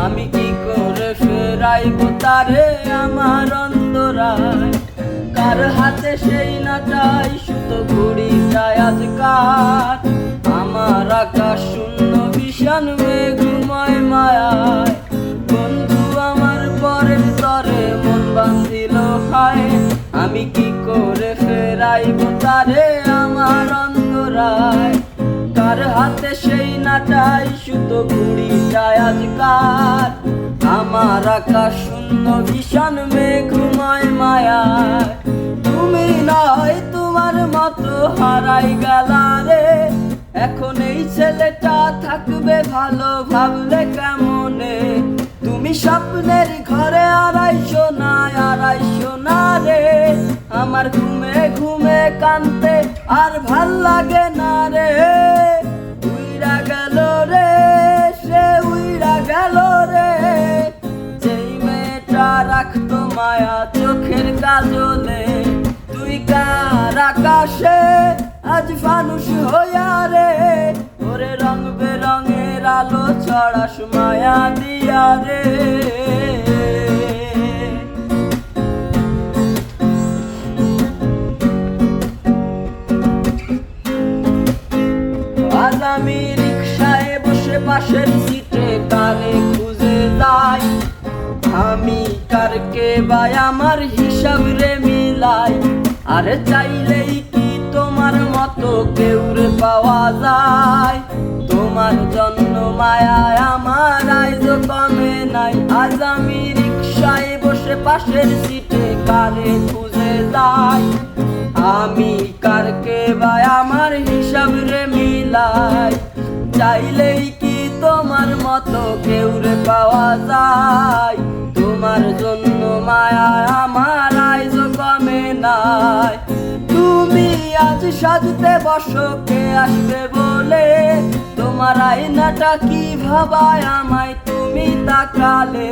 আমি কি করে ফেরাইব তারে আমার অন্তরায়? কার হাতে সেই নাটাই সুতো ঘুড়িটায় আজকার? আমার আকাশ শূন্য ভীষণ মেঘময় মায়ায়, বন্ধু আমার পরের তরে মন বাঁধিল হায়। আমি কি করে ফেরাইব তারে আমার অন্তরায়? কার হাতে সেই নাটাই সুতো ঘুড়িটায় আজকার? আমার আকাশ শূন্য ভীষণ মেঘময় মায়ায়। তুমি নয় তোমার মতো হারাই গেলা রে, এখন এই ছেলেটা থাকবে ভালো ভাবলে কেমনে? তুমি স্বপ্নের ঘরে আড়াইশো না রে, আমার ঘুমে ঘুমে কানতে আর ভাল লাগে না রে। উইড়া গেল রে, সে উইড়া গেল রে, যেই মেয়েটা রাখতো মায়া চোখের কাজলে। তুই কার আকাশে আজ ফানুষ হইয়া রে, ওরে রং বেরঙের আলো ছড়াস মায়া দিয়া রে। আজ আমি রিকশায় বসে পাশের সিটে কারে খুঁজে যাই, আমি কারকে বাই আমার হিসাব রে মিলাই। আরে চাইলেই কি তোমার মতো কেউ রে পাওয়া যায়? তোমার জন্য মায়ায় আমার আইজো কমে নাই। আজ আমি রিকশায় বসে পাশের সিটে কারে খুঁজে যাই, আমি কারকে বাই আমার হিসাব রে মিলাই। চাইলেই কি তোমার মতো কেউ রে পাওয়া যায়? তোমার জন্য মায়া আমার আইজো কমে নাই। তুমি আজ সাজতে বসো কে আসবে বলে, তোমার আয়নাটা কি ভাবায় আমায় তুমি তাকালে?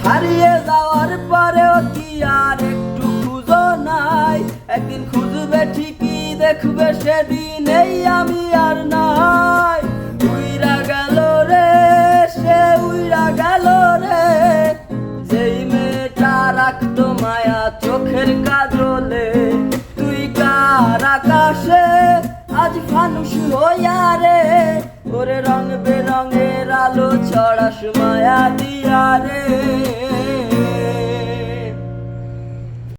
হারিয়ে যাওয়ার পরেও কি আর একটু খুঁজো নাই? একদিন খুঁজবে ঠিকই দেখবে সেদিন এই আমি আর নাই। উইড়া গেল রে, সে উইড়া গেল রে, যেই মেয়েটা রাখতো মায়া চোখের কাজলে। তুই কার আকাশে আজ ফানুষ হইয়া রে, ওরে রং বেরঙের আলো ছড়াস মায়া দিয়া রে।